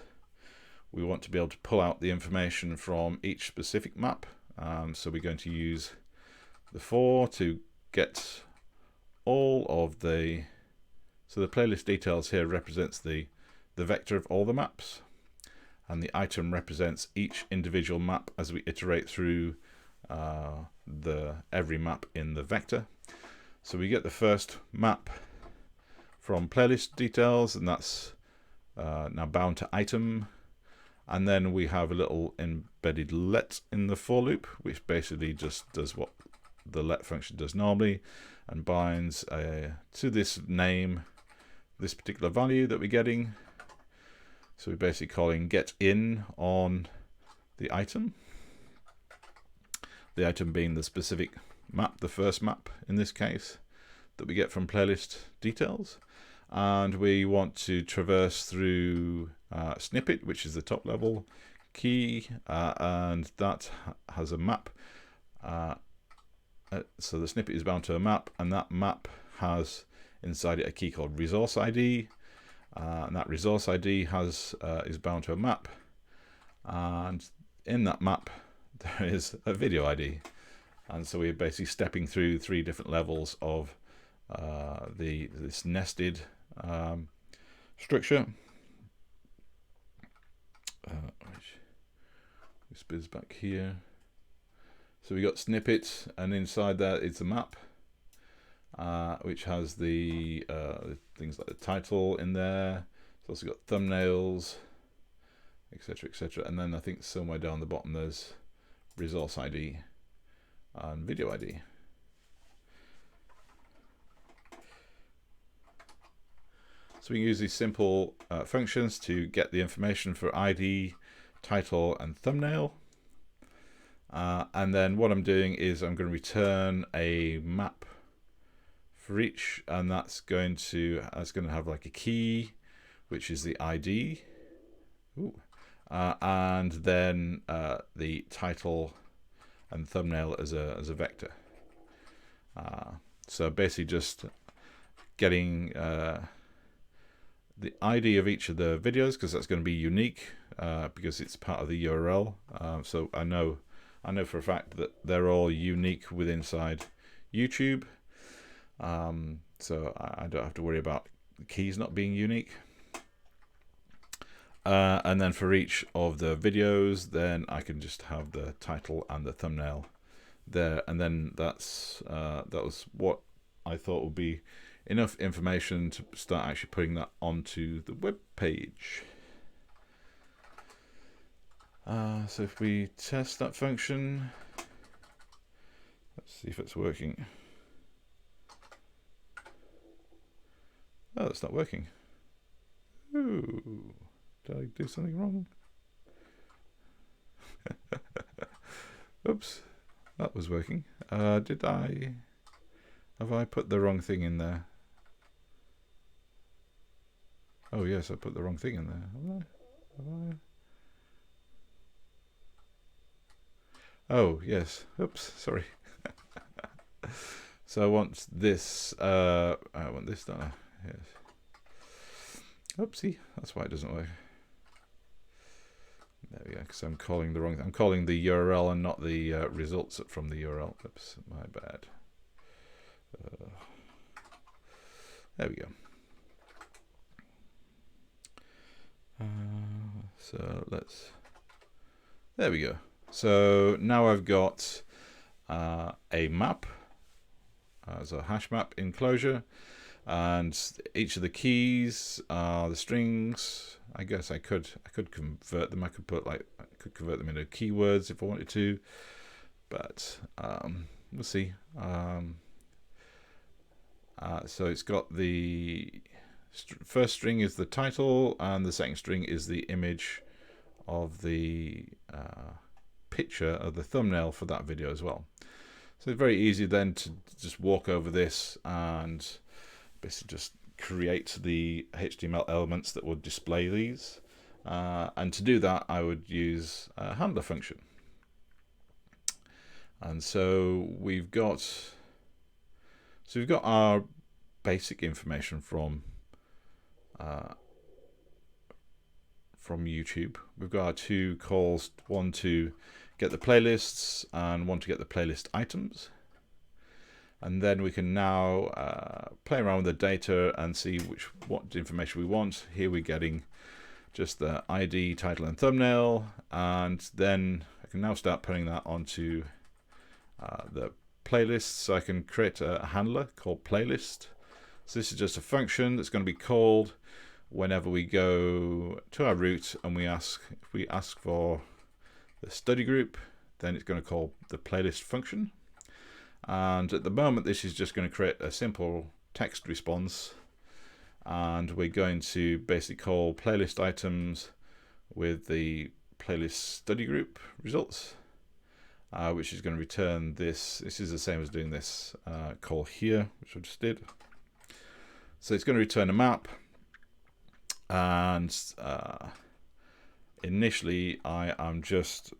we want to be able to pull out the information from each specific map. So we're going to use the for to get all of the playlist details here represents the vector of all the maps, and the item represents each individual map as we iterate through every map in the vector. So we get the first map from playlist details, and that's now bound to item. And then we have a little embedded let in the for loop, which basically just does what the let function does normally and binds to this name this particular value that we're getting. So we're basically calling get in on the item being the specific map, the first map in this case, that we get from playlist details. And we want to traverse through snippet, which is the top level key, and that has a map. So the snippet is bound to a map, and that map has inside it a key called resource ID, and that resource ID is bound to a map, and in that map there is a video ID. And so we're basically stepping through 3 different levels of this nested structure. Which is back here. So we got snippet, and inside that it's a map, which has the things like the title in there. It's also got thumbnails, etc., etc. And then I think somewhere down the bottom there's resource ID and video ID. So we can use these simple functions to get the information for ID, title, and thumbnail. And then what I'm doing is I'm going to return a map for each, and that's going to have like a key, which is the ID. And then the title and thumbnail as a vector. So basically just getting the ID of each of the videos, because that's going to be unique because it's part of the URL. So I know for a fact that they're all unique within inside YouTube. So I don't have to worry about the keys not being unique. And then for each of the videos, then I can just have the title and the thumbnail there, and then that was what I thought would be enough information to start actually putting that onto the web page. So if we test that function, let's see if it's working. Oh, it's not working. Ooh. Did I do something wrong? Oops, that was working. Have I put the wrong thing in there? Oh yes, I put the wrong thing in there. Have I? Oh yes. Oops, sorry. So I want this. I want this, don't I? Yes. Oopsie, that's why it doesn't work. There we go, because I'm calling the wrong. I'm calling the URL and not the results from the URL. Oops, my bad. There we go. So let's. There we go. So now I've got a map as a hash map in Clojure, and each of the keys are the strings. I guess I could convert them. I could convert them into keywords if I wanted to. but we'll see. So it's got the first string is the title, and the second string is the image of the picture of the thumbnail for that video as well. So it's very easy then to just walk over this and basically just create the HTML elements that would display these. And to do that, I would use a handler function. And so we've got our basic information from YouTube. We've got our two calls, one to get the playlists and one to get the playlist items. And then we can now play around with the data and see what information we want. Here we're getting just the ID, title, and thumbnail, and then I can now start putting that onto the playlist. So I can create a handler called playlist. So this is just a function that's going to be called whenever we go to our root and if we ask for the study group, then it's going to call the playlist function. And at the moment, this is just going to create a simple text response, and we're going to basically call playlist items with the playlist study group results, which is going to return this. This is the same as doing this call here, which I just did. So it's going to return a map, and initially I am just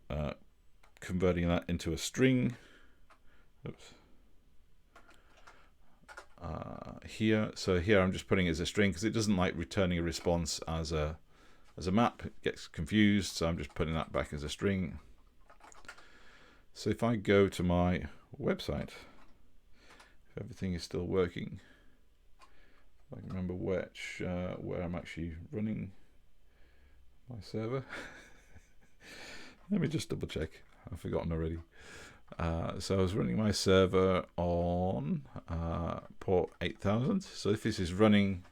converting that into a string. Oops. Here, so here I'm just putting it as a string because it doesn't like returning a response as a map. It gets confused, so I'm just putting that back as a string. So if I go to my website, if everything is still working, I can remember where I'm actually running my server. Let me just double check. I've forgotten already. So I was running my server on port 8000. So if this is running,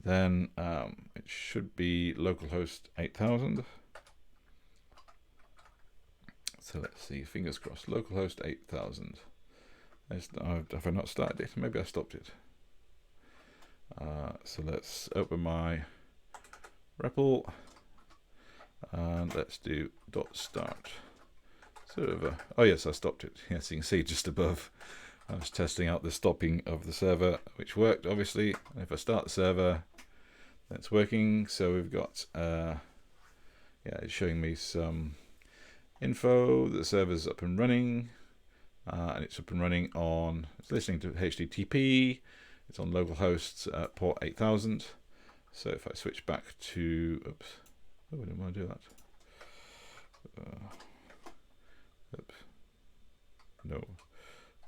then it should be localhost 8000. So let's see, fingers crossed, localhost 8000. Have I not started it? Maybe I stopped it. So let's open my REPL and let's do .start server. Oh yes, I stopped it. Yes, you can see just above. I was testing out the stopping of the server, which worked obviously. And if I start the server, that's working. So we've got yeah, it's showing me some info. The server's up and running, and it's up and running on. It's listening to HTTP. It's on localhost port 8000. So if I switch back to, oops, oh, I didn't want to do that. Oops. No.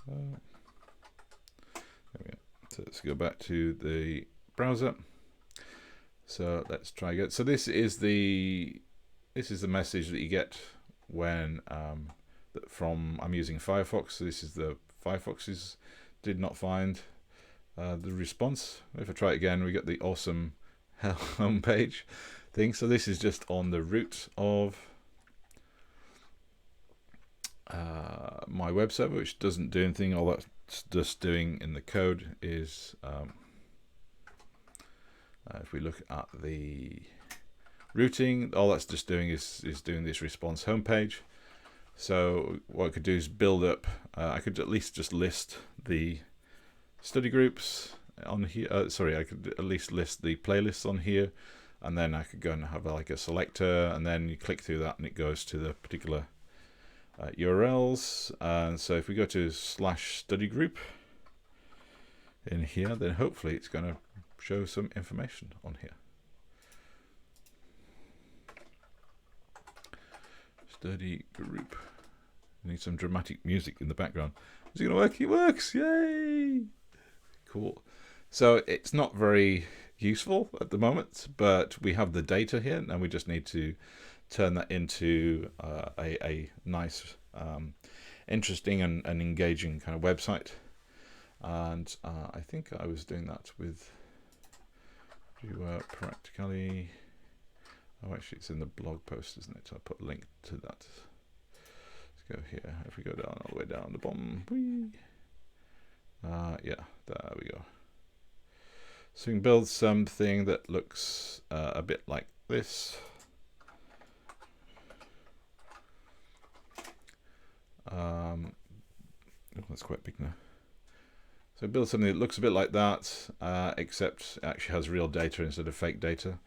There we go. So let's go back to the browser. So let's try again. So this is the message that you get when I'm using Firefox. So this is the Firefox's did not find the response. If I try it again, we get the awesome homepage thing. So this is just on the root of my web server, which doesn't do anything. All that's just doing in the code is if we look at the routing, all that's just doing is doing this response homepage. So what I could do is build up, I could at least just list the study groups on here. Sorry, I could at least list the playlists on here, and then I could go and have like a selector, and then you click through that and it goes to the particular URLs. And so if we go to /study group in here, then hopefully it's going to show some information on here. Study group. I need some dramatic music in the background. Is it going to work? It works! Yay! Cool. So it's not very useful at the moment, but we have the data here, and we just need to turn that into a nice, interesting and engaging kind of website. And I think I was doing that with Practicalli. Oh, actually, it's in the blog post, isn't it? So I'll put a link to that. Let's go here. If we go down all the way down the bottom, whee. Yeah, there we go. So we can build something that looks a bit like this. Oh, that's quite big now. So build something that looks a bit like that, except it actually has real data instead of fake data.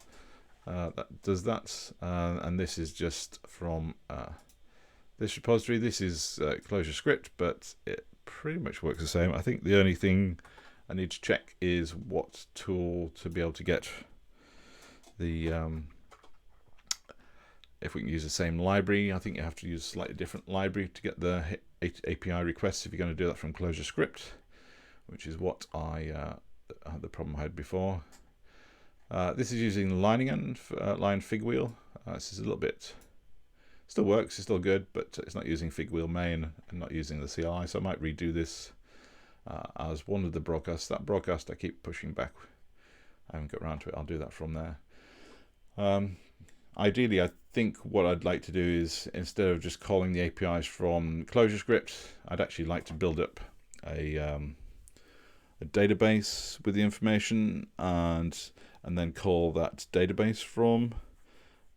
That does that, and this is just from this repository. This is Clojure script, but it pretty much works the same. I think the only thing I need to check is what tool to be able to get the if we can use the same library. I think you have to use a slightly different library to get the API requests if you're going to do that from Clojure script, which is what I had the problem I had before. This is using line fig wheel. This is a little bit, still works, it's still good, but it's not using fig wheel main and not using the CLI, so I might redo this as one of the broadcasts. That broadcast I keep pushing back. I haven't got around to it. I'll do that from there. Ideally, I think what I'd like to do is, instead of just calling the APIs from Clojure script, I'd actually like to build up a database with the information and then call that database from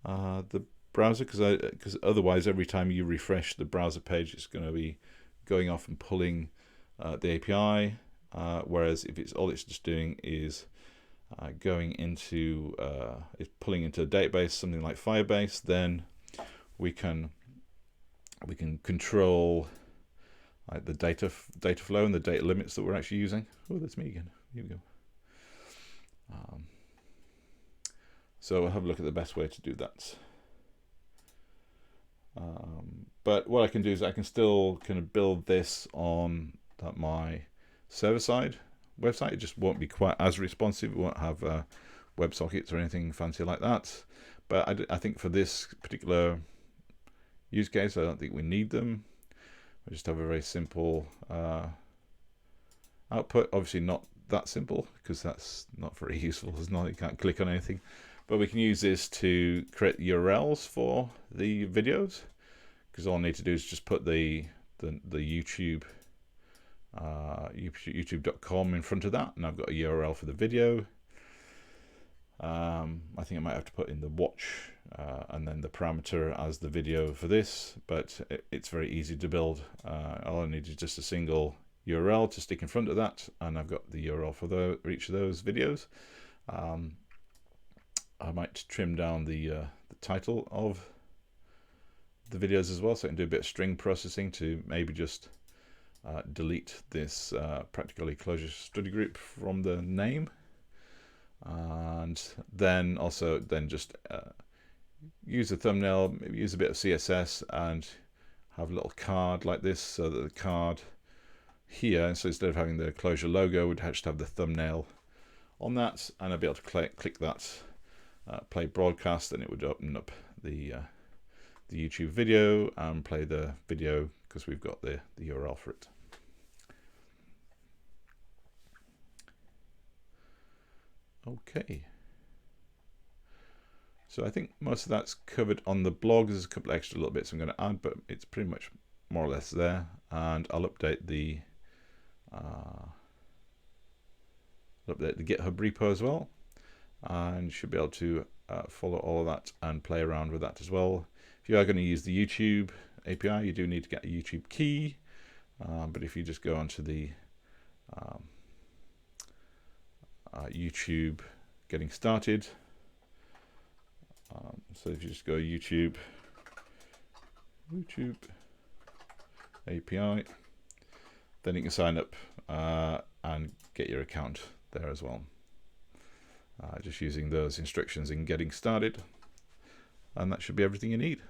the browser, because otherwise every time you refresh the browser page it's going to be going off and pulling the API, whereas if it's all it's just doing is going into it's pulling into a database, something like Firebase, then we can control the data flow and the data limits that we're actually using. Oh, that's me again. Here we go. So we'll have a look at the best way to do that. But what I can do is I can still kind of build this on my server-side website. It just won't be quite as responsive. It won't have WebSockets or anything fancy like that. But I think for this particular use case, I don't think we need them. We just have a very simple output. Obviously not that simple, because that's not very useful. It's not, you can't click on anything. But we can use this to create URLs for the videos, because all I need to do is just put the YouTube youtube.com in front of that, and I've got a URL for the video. I think I might have to put in the watch and then the parameter as the video for this, but it's very easy to build. All I need is just a single URL to stick in front of that, and I've got the URL for each of those videos. I might trim down the title of the videos as well, so I can do a bit of string processing to maybe just delete this Practicalli Clojure study group from the name, and then just use a thumbnail, maybe use a bit of CSS and have a little card like this, so that the card here, so instead of having the Clojure logo, we'd just have the thumbnail on that, and I'd be able to click that play broadcast, and it would open up the YouTube video and play the video, because we've got the URL for it. Okay, so I think most of that's covered on the blog. There's a couple of extra little bits I'm going to add, but it's pretty much more or less there. And I'll update the GitHub repo as well, and you should be able to follow all of that and play around with that as well. If you are going to use the YouTube API, you do need to get a YouTube key, but if you just go onto the YouTube getting started, so if you just go YouTube API, then you can sign up and get your account there as well, just using those instructions in getting started, and that should be everything you need.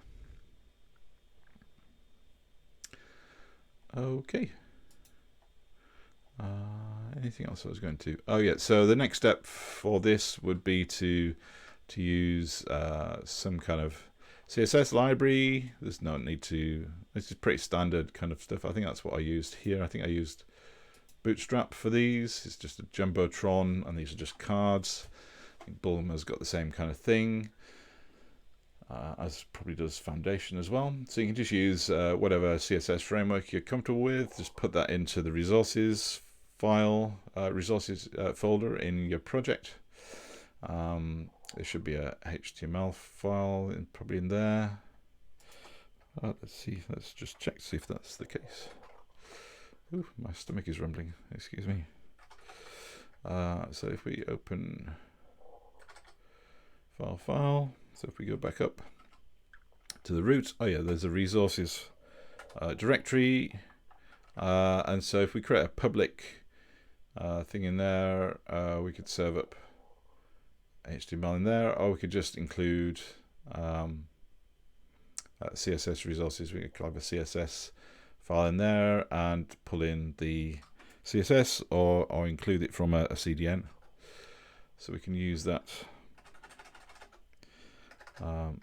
Okay. Anything else I was going to? Oh yeah, so the next step for this would be to use some kind of CSS library. There's no need to, this is pretty standard kind of stuff. I think that's what I used here. I think I used Bootstrap for these. It's just a Jumbotron, and these are just cards. I think Bulma's got the same kind of thing. as probably does Foundation as well. So you can just use whatever CSS framework you're comfortable with. Just put that into the resources file, resources folder in your project. There should be a HTML file probably in there. Let's see. Let's just check to see if that's the case. Ooh, my stomach is rumbling. Excuse me. So if we open file, so if we go back up to the root, oh yeah, there's a resources directory, and so if we create a public thing in there, we could serve up HTML in there, or we could just include CSS resources. We could have a CSS file in there and pull in the CSS, or include it from a CDN, so we can use that. Not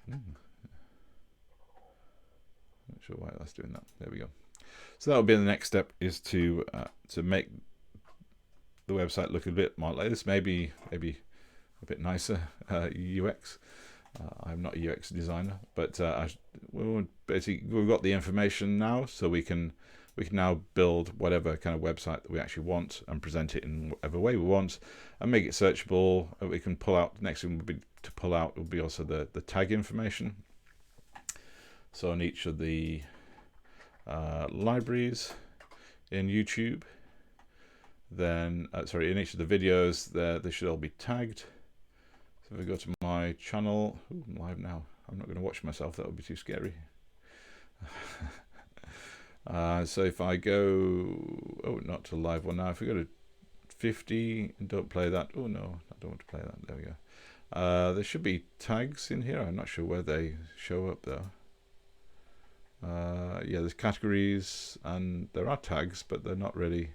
sure why that's doing that. There we go. So that will be the next step, is to make the website look a bit more like this, maybe a bit nicer UX. I'm not a UX designer, but basically we've got the information now, so we can now build whatever kind of website that we actually want and present it in whatever way we want and make it searchable. We can pull out, next thing would be to pull out will be also the tag information. So on each of the libraries in YouTube, then in each of the videos, they should all be tagged. So if I go to my channel, I'm live now. I'm not going to watch myself, that would be too scary. So if I go, not to the live one now, if we go to 50 and don't play that, oh no, I don't want to play that, there we go. There should be tags in here, I'm not sure where they show up though. Yeah, there's categories and there are tags, but they're not really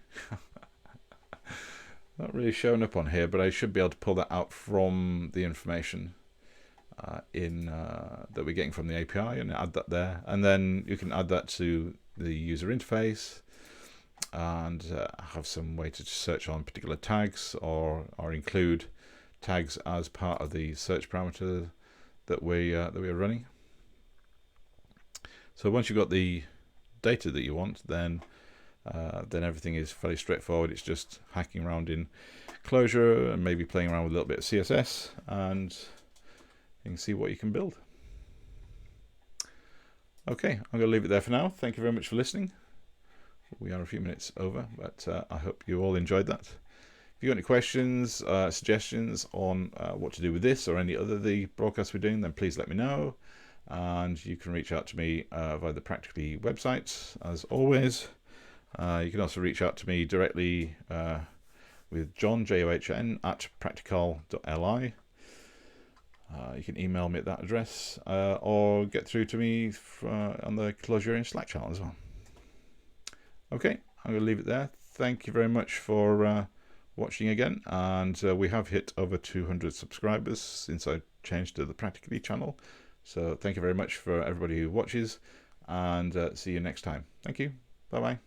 not really showing up on here, but I should be able to pull that out from the information that we're getting from the API and add that there, and then you can add that to the user interface and have some way to search on particular tags, or include tags as part of the search parameter that we're running. So once you've got the data that you want, then everything is fairly straightforward. It's just hacking around in Clojure and maybe playing around with a little bit of CSS, and you can see what you can build. Okay, I'm going to leave it there for now. Thank you very much for listening. We are a few minutes over, but I hope you all enjoyed that. If you've got any questions, suggestions on what to do with this or any other of the broadcasts we're doing, then please let me know. And you can reach out to me via the Practicalli website, as always. You can also reach out to me directly with John, John, at practical.li. You can email me at that address, or get through to me on the Clojure Slack channel as well. Okay, I'm going to leave it there. Thank you very much for watching again, and we have hit over 200 subscribers since I changed to the Practicalli channel. So thank you very much for everybody who watches, and see you next time. Thank you. Bye-bye.